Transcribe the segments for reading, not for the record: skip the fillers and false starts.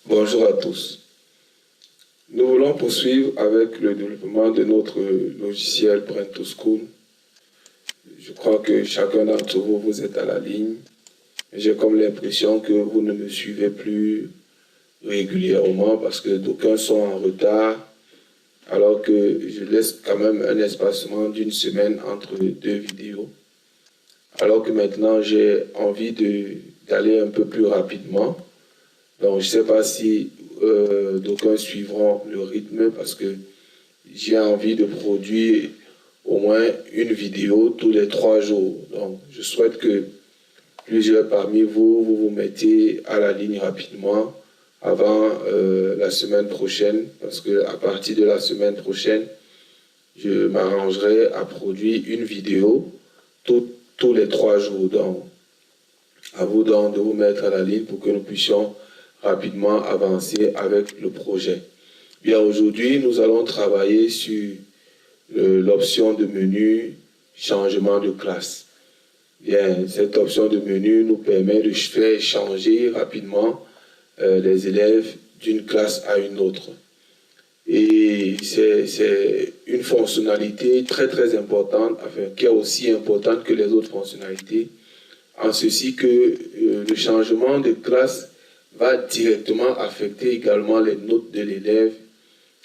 Bonjour à tous. Nous voulons poursuivre avec le développement de notre logiciel Brain2School. Je crois que chacun d'entre vous, vous êtes à la ligne. J'ai comme l'impression que vous ne me suivez plus régulièrement parce que d'aucuns sont en retard, alors que je laisse quand même un espacement d'une semaine entre les deux vidéos. Alors que maintenant, j'ai envie d'aller un peu plus rapidement. Donc, je ne sais pas si d'aucuns suivront le rythme parce que j'ai envie de produire au moins une vidéo tous les 3 jours. Donc, je souhaite que plusieurs parmi vous, vous mettez à la ligne rapidement avant la semaine prochaine parce qu'à partir de la semaine prochaine, je m'arrangerai à produire une vidéo tous les 3 jours. Donc, à vous donc de vous mettre à la ligne pour que nous puissions rapidement avancer avec le projet. Bien, aujourd'hui, nous allons travailler sur l'option de menu changement de classe. Bien, cette option de menu nous permet de faire changer rapidement les élèves d'une classe à une autre. Et c'est une fonctionnalité très très importante, enfin, qui est aussi importante que les autres fonctionnalités, en ceci que le changement de classe va directement affecter également les notes de l'élève,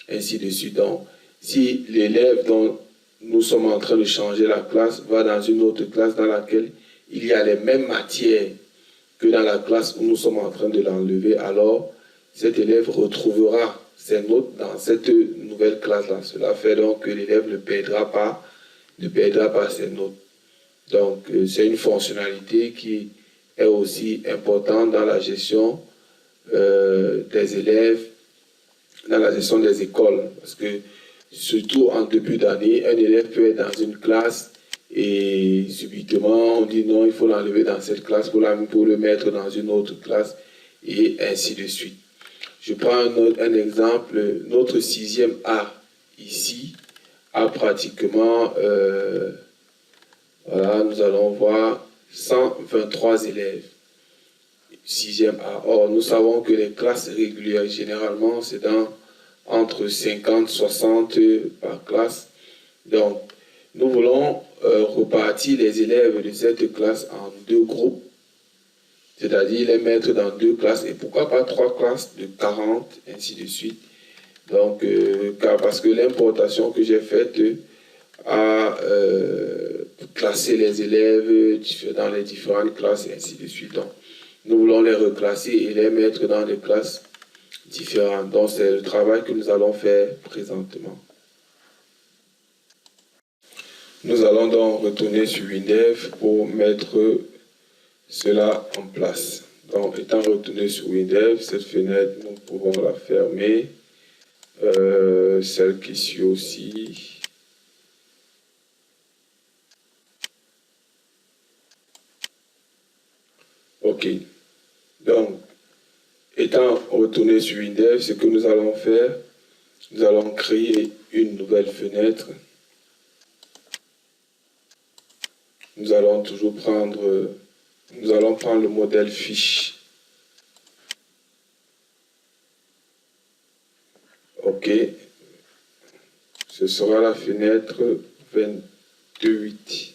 ainsi de suite. Donc, si l'élève dont nous sommes en train de changer la classe va dans une autre classe dans laquelle il y a les mêmes matières que dans la classe où nous sommes en train de l'enlever, alors cet élève retrouvera ses notes dans cette nouvelle classe-là. Cela fait donc que l'élève ne perdra pas ses notes. Donc, c'est une fonctionnalité qui est aussi importante dans la gestion des élèves, dans la gestion des écoles, parce que surtout en début d'année, un élève peut être dans une classe et subitement on dit non, il faut l'enlever dans cette classe pour le mettre dans une autre classe et ainsi de suite. Je prends un exemple, notre 6e A ici a pratiquement, voilà, nous allons voir 123 élèves. 6e A. Or, nous savons que les classes régulières, généralement, c'est entre 50 et 60 par classe. Donc, nous voulons repartir les élèves de cette classe en 2 groupes, c'est-à-dire les mettre dans 2 classes, et pourquoi pas 3 classes de 40, ainsi de suite. Donc, parce que l'importation que j'ai faite à classer les élèves dans les différentes classes, et ainsi de suite. Donc, nous voulons les reclasser et les mettre dans des classes différentes. Donc, c'est le travail que nous allons faire présentement. Nous allons donc retourner sur Windev pour mettre cela en place. Donc, étant retourné sur Windev, cette fenêtre, nous pouvons la fermer. Celle qui suit aussi. OK. Donc, étant retourné sur Windev, ce que nous allons faire, nous allons créer une nouvelle fenêtre. Nous allons prendre le modèle fiche. OK. Ce sera la fenêtre 28.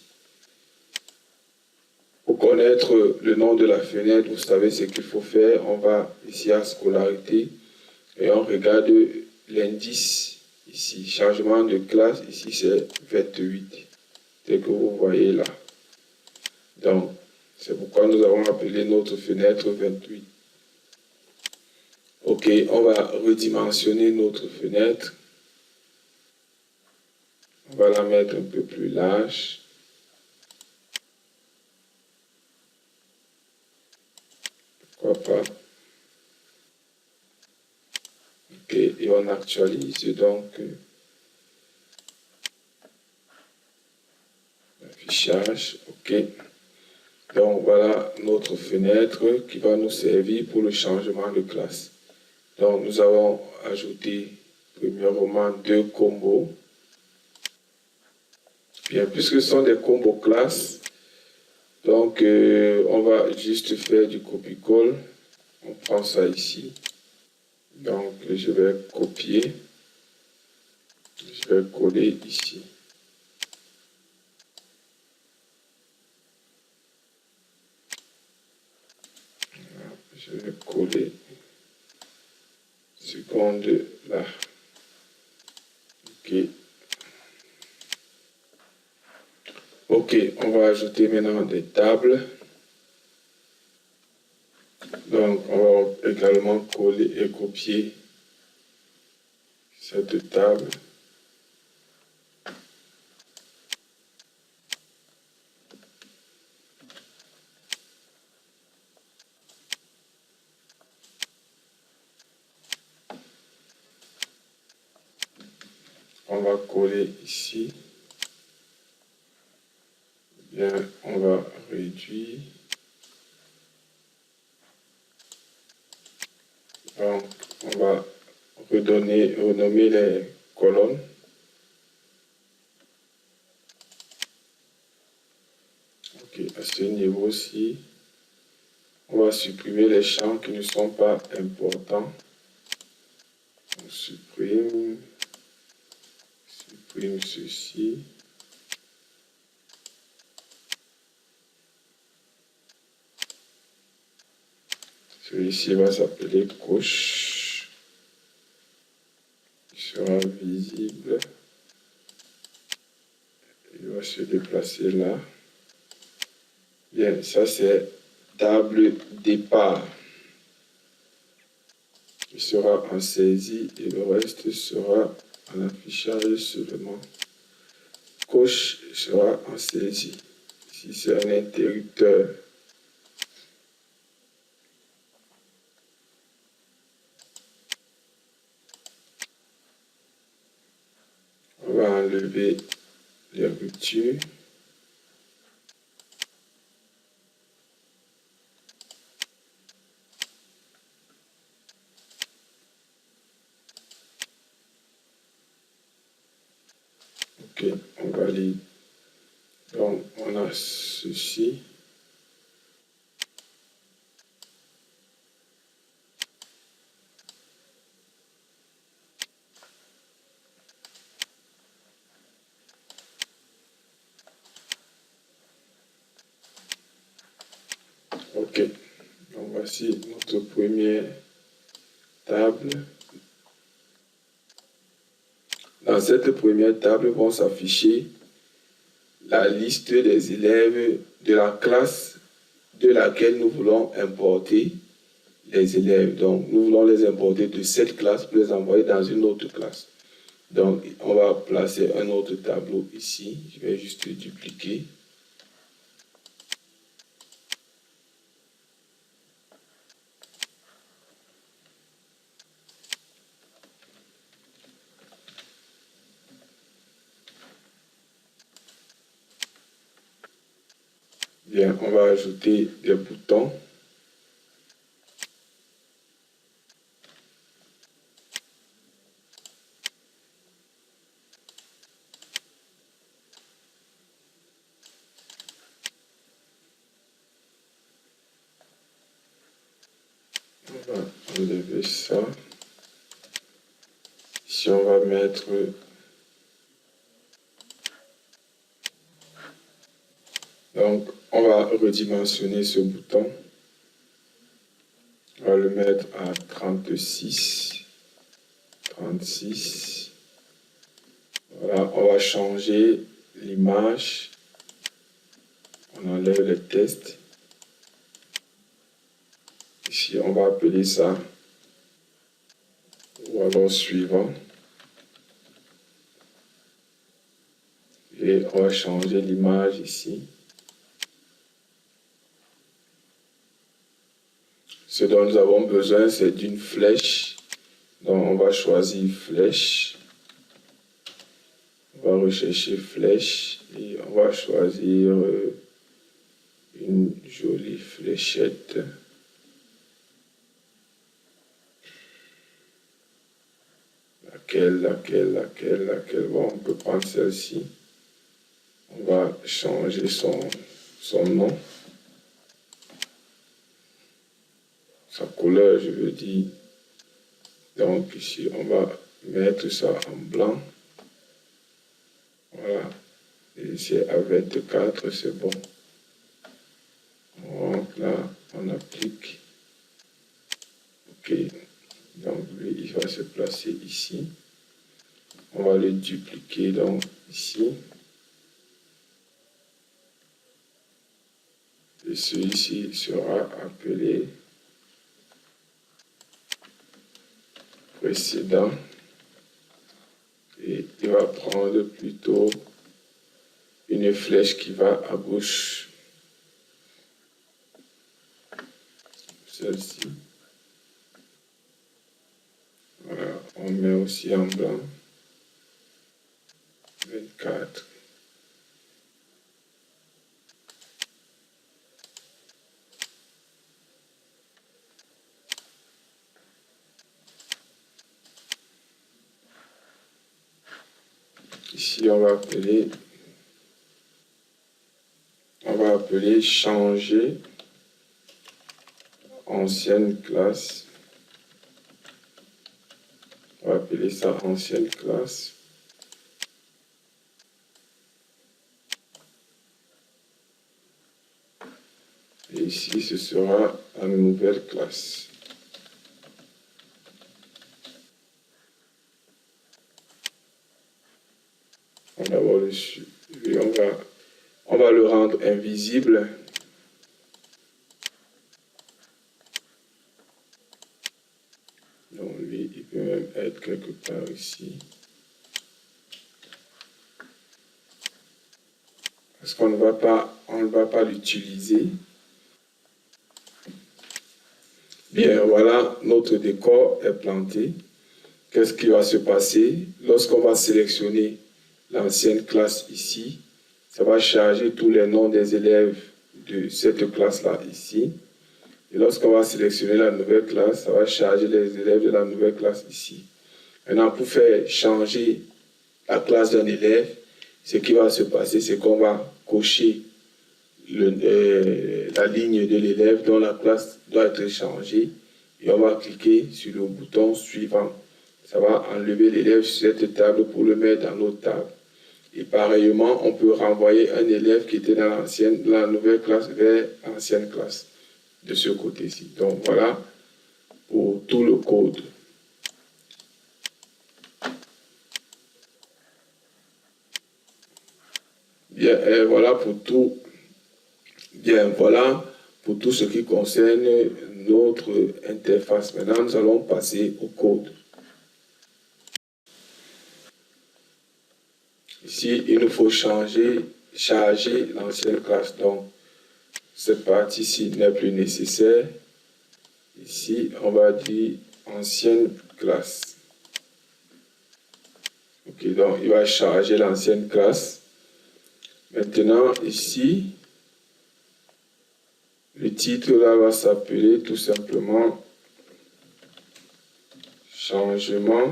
Pour connaître le nom de la fenêtre, vous savez ce qu'il faut faire. On va ici à scolarité et on regarde l'indice ici. Changement de classe, ici c'est 28. C'est que vous voyez là. Donc, c'est pourquoi nous avons appelé notre fenêtre 28. OK, on va redimensionner notre fenêtre. On va la mettre un peu plus large. Pourquoi pas? OK, et on actualise donc l'affichage. OK. Donc voilà notre fenêtre qui va nous servir pour le changement de classe. Donc, nous avons ajouté premièrement 2 combos. Bien, puisque ce sont des combos classes, donc on va juste faire du copie-colle. On prend ça ici. Donc, je vais copier. Je vais coller ici. Voilà, je vais coller. Seconde là. OK. OK, on va ajouter maintenant des tables. Donc, on va également coller et copier cette table. On va coller ici. Bien, on va réduire. Donc, on va renommer les colonnes. OK, à ce niveau-ci, on va supprimer les champs qui ne sont pas importants. On supprime ceci. Celui-ci va s'appeler couche. Il sera visible. Il va se déplacer là. Bien, ça c'est table départ. Il sera en saisie et le reste sera en affichage seulement. Coche sera en saisie. Ici c'est un interrupteur. On va enlever les ruptures. OK, on valide. Donc, on a ceci. OK, donc voici notre première table. Dans cette première table vont s'afficher la liste des élèves de la classe de laquelle nous voulons importer les élèves. Donc, nous voulons les importer de cette classe pour les envoyer dans une autre classe. Donc, on va placer un autre tableau ici. Je vais juste dupliquer. Bien, on va ajouter des boutons. On va enlever ça. Ici, on va mettre donc, on va redimensionner ce bouton. On va le mettre à 36. 36. Voilà, on va changer l'image. On enlève les tests. Ici, on va appeler ça wallon suivant. Et on va changer l'image ici. Ce dont nous avons besoin, c'est d'une flèche. Donc, on va choisir flèche. On va rechercher flèche et on va choisir une jolie fléchette. laquelle. Bon, on peut prendre celle-ci. On va changer son nom. Sa couleur, je veux dire. Donc ici, on va mettre ça en blanc. Voilà. Et ici, à 24, c'est bon. Donc là, on applique. OK. Donc lui, il va se placer ici. On va le dupliquer donc ici. Et celui-ci sera appelé précédent. Et il va prendre plutôt une flèche qui va à gauche. Celle-ci. Voilà, on met aussi en blanc. 24. Ici, on va appeler changer ancienne classe. On va appeler ça ancienne classe. Et ici, ce sera la nouvelle classe. On va avoir le suivi. On va le rendre invisible. Donc lui, il peut même être quelque part ici. Parce qu'on ne va pas l'utiliser. Bien, voilà, notre décor est planté. Qu'est-ce qui va se passer? Lorsqu'on va sélectionner l'ancienne classe ici, ça va charger tous les noms des élèves de cette classe-là ici. Et lorsqu'on va sélectionner la nouvelle classe, ça va charger les élèves de la nouvelle classe ici. Maintenant, pour faire changer la classe d'un élève, ce qui va se passer, c'est qu'on va cocher la ligne de l'élève dont la classe doit être changée et on va cliquer sur le bouton suivant. Ça va enlever l'élève sur cette table pour le mettre dans l'autre table. Et pareillement, on peut renvoyer un élève qui était dans la nouvelle classe vers l'ancienne classe de ce côté-ci. Donc voilà pour tout le code. Bien, et voilà pour tout. Bien, voilà pour tout ce qui concerne notre interface. Maintenant, nous allons passer au code. Ici, il nous faut charger l'ancienne classe. Donc, cette partie-ci n'est plus nécessaire. Ici, on va dire ancienne classe. Ok, donc il va charger l'ancienne classe. Maintenant, ici, le titre là va s'appeler tout simplement changement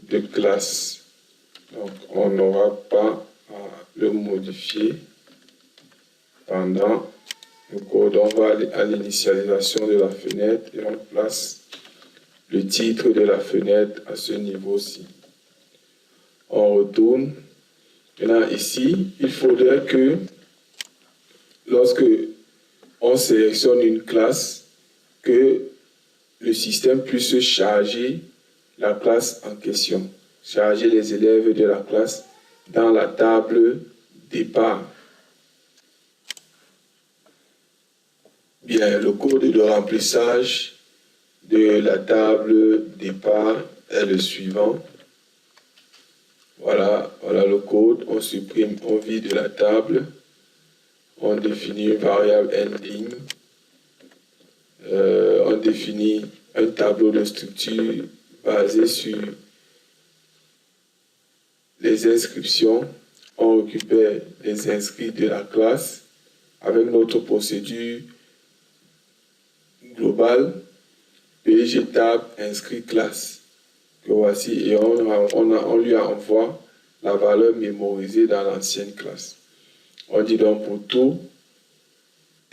de classe. Donc, on n'aura pas à le modifier pendant le code. On va aller à l'initialisation de la fenêtre et on place le titre de la fenêtre à ce niveau-ci. On retourne. Maintenant, ici, il faudrait que lorsque on sélectionne une classe, que le système puisse charger la classe en question, charger les élèves de la classe dans la table départ. Bien, le code de remplissage de la table départ est le suivant. Voilà le code. On supprime, on vide la table. On définit une variable ending. On définit un tableau de structure basé sur les inscriptions. On récupère les inscrits de la classe avec notre procédure globale. PG table inscrit classe. Que voici, et on lui envoie la valeur mémorisée dans l'ancienne classe. On dit donc pour tout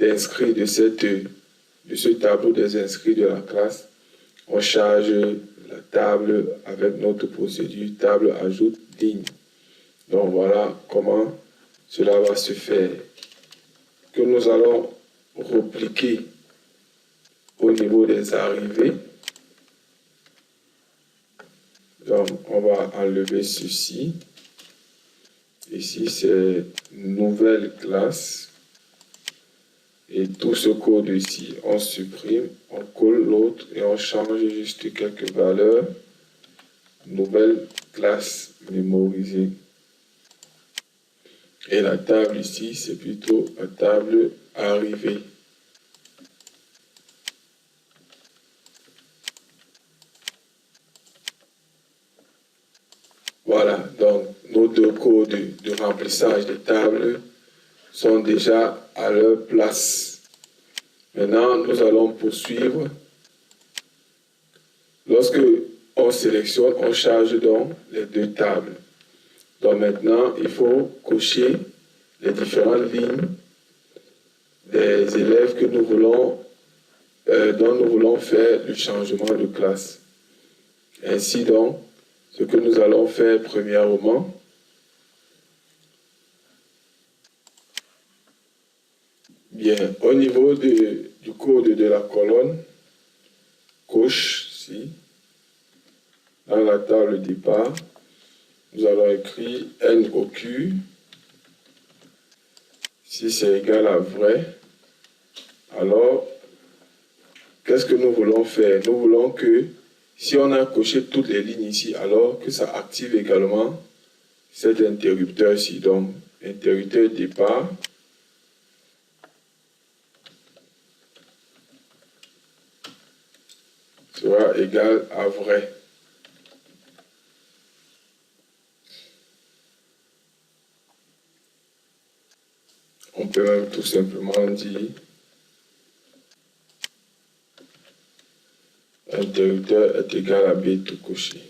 inscrit de ce tableau des inscrits de la classe, on charge la table avec notre procédure table ajoute ligne. Donc voilà comment cela va se faire. Que nous allons repliquer au niveau des arrivées. Donc on va enlever ceci. Ici c'est nouvelle classe. Et tout ce code ici, on supprime, on colle l'autre et on change juste quelques valeurs. Nouvelle classe mémorisée. Et la table ici, c'est plutôt la table arrivée. Voilà, donc nos deux codes de remplissage des tables sont déjà à leur place. Maintenant, nous allons poursuivre. Lorsque on sélectionne, on charge donc les deux tables. Donc maintenant, il faut cocher les différentes lignes des élèves que nous voulons, dont nous voulons faire le changement de classe. Ainsi donc, ce que nous allons faire premièrement, bien, au niveau du code de la colonne, gauche, ici, dans la table départ, nous allons écrire N au Q. Si c'est égal à vrai, alors, qu'est-ce que nous voulons faire? Nous voulons que, si on a coché toutes les lignes ici, alors que ça active également cet interrupteur ici. Donc, interrupteur départ. Sera égal à vrai. On peut même tout simplement dire interrupteur est égal à B tout coché.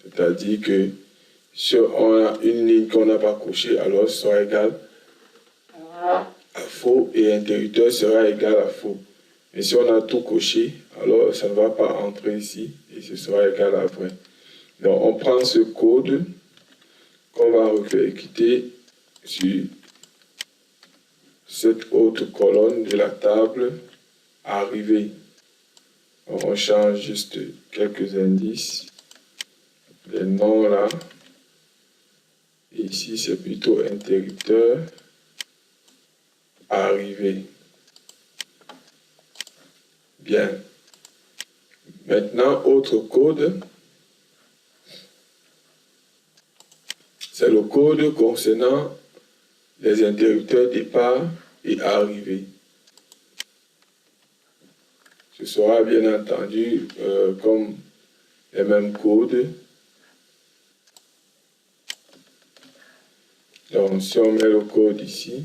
C'est-à-dire que si on a une ligne qu'on n'a pas cochée, alors ce sera égal à faux et interrupteur sera égal à faux. Mais si on a tout coché, alors ça ne va pas entrer ici et ce sera égal à vrai. Donc on prend ce code qu'on va exécuter sur cette autre colonne de la table arrivée. On change juste quelques indices. Les noms là. Et ici c'est plutôt interrupteur arrivé. Bien. Maintenant, autre code. C'est le code concernant les interrupteurs départ et arrivée. Ce sera bien entendu comme les mêmes codes. Donc, si on met le code ici,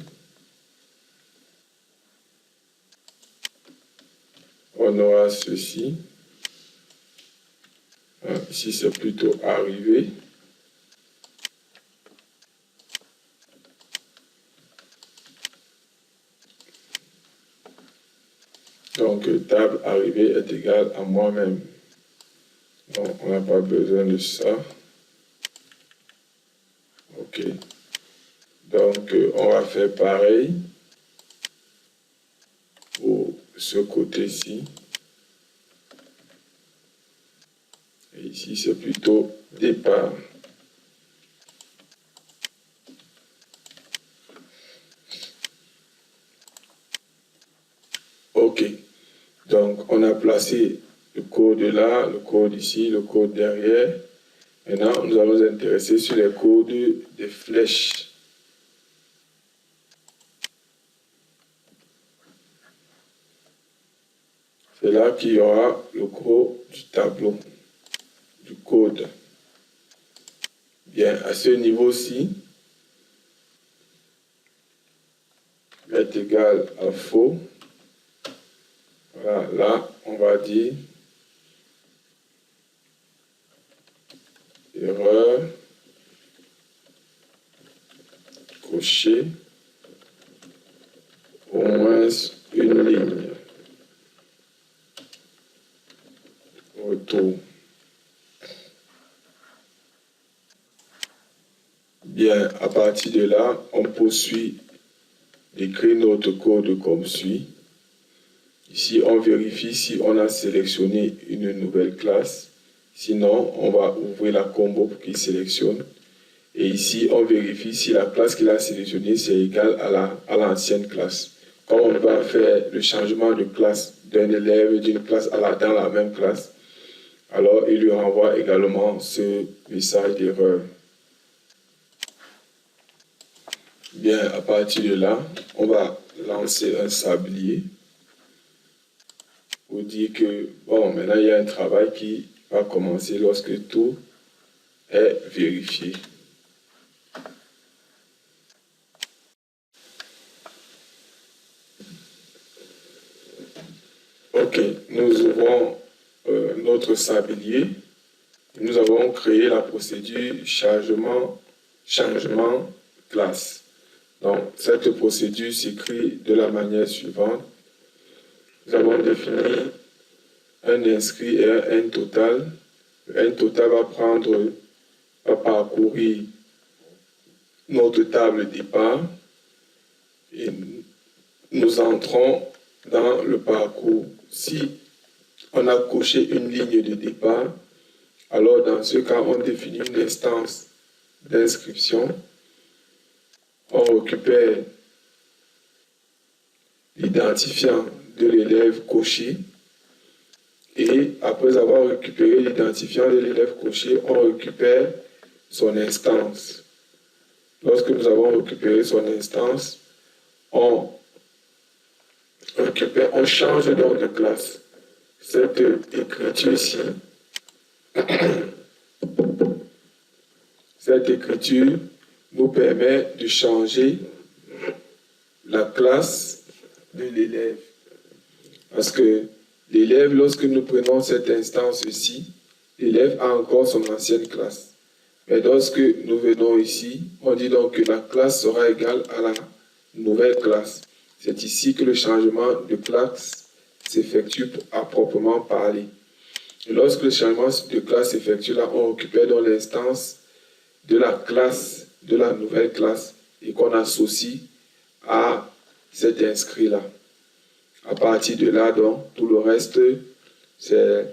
on aura ceci. Ici, c'est plutôt arrivé. Donc, table arrivée est égale à moi-même. Donc, on n'a pas besoin de ça. OK. Donc, on va faire pareil pour ce côté-ci. Et ici, c'est plutôt départ. OK. Donc, on a placé le code là, le code ici, le code derrière. Maintenant, nous allons nous intéresser sur les codes des flèches. C'est là qu'il y aura le gros du tableau, du code. Bien, à ce niveau-ci, est égal à faux. Voilà, là, on va dire erreur, cocher au moins une ligne. Retour. Bien, à partir de là, on poursuit d'écrire notre code comme suit. Ici, on vérifie si on a sélectionné une nouvelle classe. Sinon, on va ouvrir la combo pour qu'il sélectionne. Et ici, on vérifie si la classe qu'il a sélectionnée, c'est égal à l'ancienne classe. Quand on va faire le changement de classe d'un élève d'une classe dans la même classe, alors il lui renvoie également ce message d'erreur. Bien, à partir de là, on va lancer un sablier pour dire que, bon, maintenant il y a un travail qui va commencer lorsque tout est vérifié. Ok, nous ouvrons notre sablier. Nous avons créé la procédure changement classe. Donc, cette procédure s'écrit de la manière suivante. Nous avons défini un inscrit et un N total. Le N total va parcourir notre table départ et nous entrons dans le parcours. Si on a coché une ligne de départ, alors dans ce cas, on définit une instance d'inscription. On récupère l'identifiant de l'élève coché et après avoir récupéré l'identifiant de l'élève coché, on récupère son instance. Lorsque nous avons récupéré son instance, on change donc de classe. Cette écriture-ci, cette écriture nous permet de changer la classe de l'élève. Parce que l'élève, lorsque nous prenons cette instance-ci, l'élève a encore son ancienne classe. Mais lorsque nous venons ici, on dit donc que la classe sera égale à la nouvelle classe. C'est ici que le changement de classe s'effectue à proprement parler. Et lorsque le changement de classe s'effectue, là, on récupère donc l'instance de la classe, de la nouvelle classe, et qu'on associe à cet inscrit-là. À partir de là, donc, tout le reste, c'est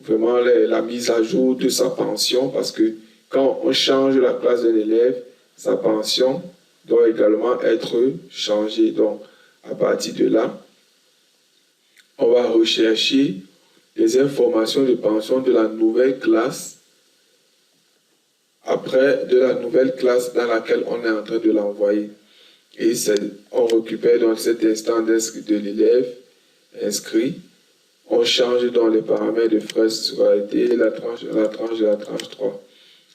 vraiment la mise à jour de sa pension, parce que quand on change la classe de l'élève, sa pension doit également être changée. Donc, à partir de là, on va rechercher les informations de pension de la nouvelle classe, après de la nouvelle classe dans laquelle on est en train de l'envoyer. Et on récupère donc cet instant d'inscrit de l'élève inscrit. On change dans les paramètres de frais de scolarité, la tranche de la tranche 3.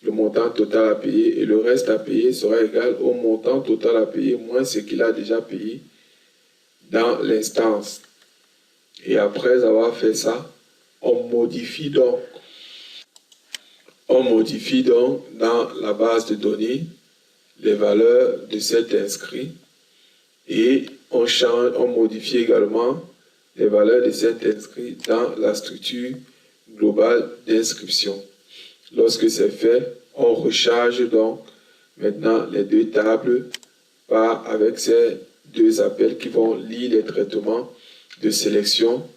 Le montant total à payer et le reste à payer sera égal au montant total à payer moins ce qu'il a déjà payé dans l'instance. Et après avoir fait ça, on modifie donc dans la base de données les valeurs de cet inscrit et on modifie également les valeurs de cet inscrit dans la structure globale d'inscription. Lorsque c'est fait, on recharge donc maintenant les deux tables avec ces deux appels qui vont lire les traitements de sélection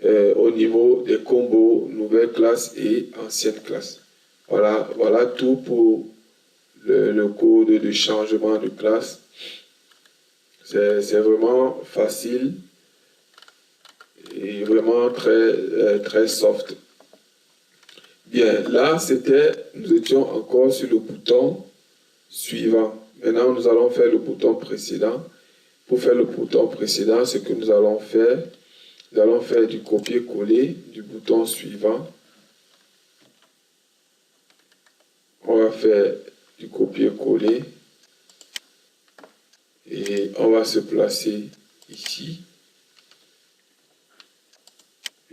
au niveau des combos nouvelle classe et ancienne classe. Voilà tout pour le code de changement de classe. C'est vraiment facile et vraiment très soft. Bien, là, nous étions encore sur le bouton suivant. Maintenant, nous allons faire le bouton précédent. Pour faire le bouton précédent, ce que nous allons faire du copier-coller du bouton suivant. On va faire du copier-coller et on va se placer ici.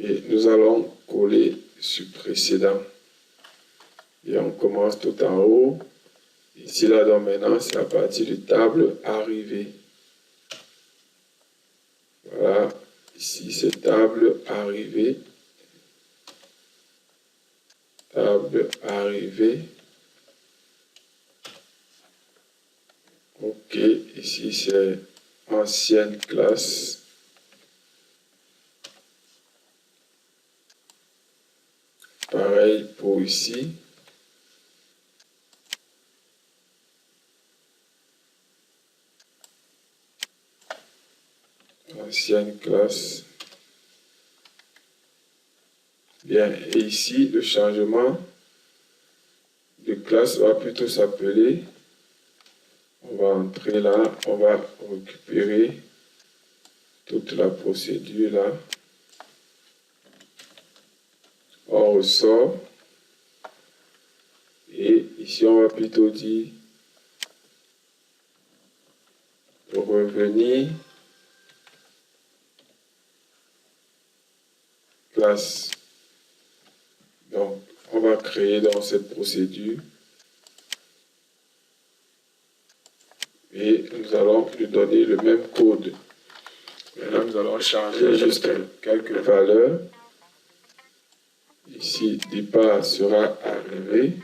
Et nous allons coller sur précédent. Et on commence tout en haut. Ici, là, donc maintenant, c'est à partir de table arrivée. Voilà. Ici, c'est table arrivée. Table arrivée. Ok. Ici, c'est ancienne classe. Pareil pour ici. Ancienne classe. Bien, et ici, le changement de classe va plutôt s'appeler, on va entrer là, on va récupérer toute la procédure là. On ressort. Et ici, on va plutôt dire revenir classe. Donc, on va créer dans cette procédure et nous allons lui donner le même code. Maintenant, nous allons changer juste quelques valeurs. Ici, départ sera arrivé.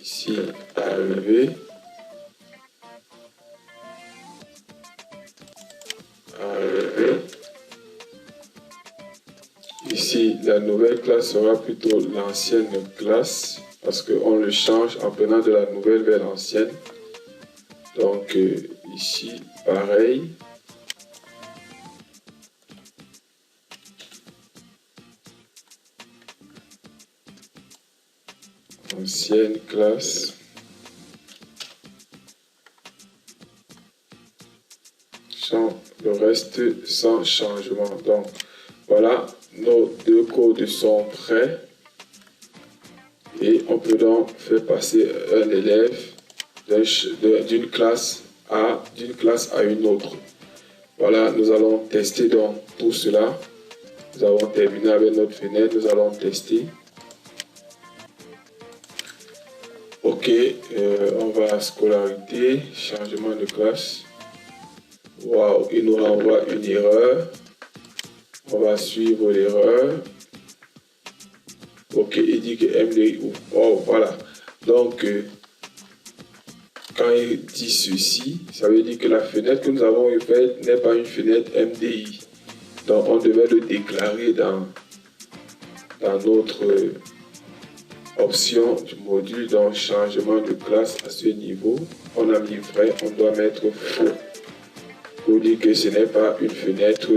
Ici, arrivé. Arrivé. Ici, la nouvelle classe sera plutôt l'ancienne classe parce qu'on le change en prenant de la nouvelle vers l'ancienne. Donc, ici, pareil. Ancienne classe. Le reste sans changement. Donc, voilà, nos deux codes sont prêts. Et on peut donc faire passer un élève d'une classe à une autre. Voilà, nous allons tester donc tout cela. Nous avons terminé avec notre fenêtre, nous allons tester. Ok, on va à scolarité, changement de classe. Waouh, il nous renvoie une erreur. On va suivre l'erreur. Ok, il dit que MDI ouvre. Oh, voilà. Donc, quand il dit ceci, ça veut dire que la fenêtre que nous avons ouverte n'est pas une fenêtre MDI. Donc, on devait le déclarer dans notre option du module, dans changement de classe à ce niveau. On a mis vrai, on doit mettre faux. Pour dire que ce n'est pas une fenêtre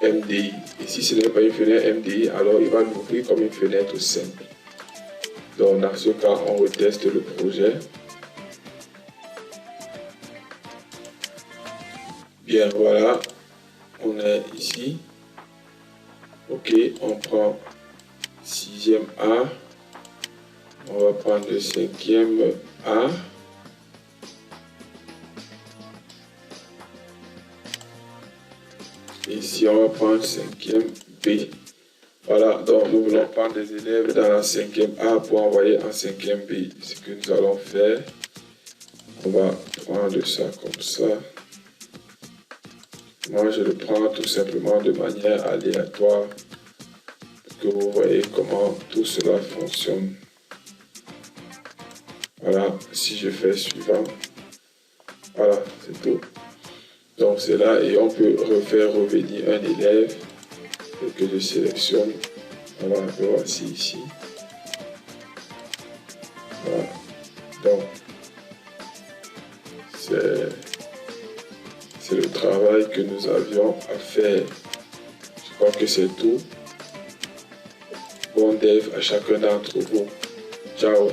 MDI. Et si ce n'est pas une fenêtre MDI, alors il va l'ouvrir comme une fenêtre simple. Donc dans ce cas, on reteste le projet. Bien, voilà. On est ici. Ok, on prend 6e A. On va prendre le 5e A. Ici, on va prendre 5e B. Voilà, donc nous voulons prendre des élèves dans la 5e A pour envoyer en 5e B. Ce que nous allons faire, on va prendre ça comme ça. Moi, je le prends tout simplement de manière aléatoire pour que vous voyez comment tout cela fonctionne. Voilà, si je fais suivant, voilà, c'est tout. Donc c'est là et on peut refaire revenir un élève que je sélectionne. Voilà, le voici ici. Voilà. Donc c'est le travail que nous avions à faire. Je crois que c'est tout. Bon dev à chacun d'entre vous. Ciao.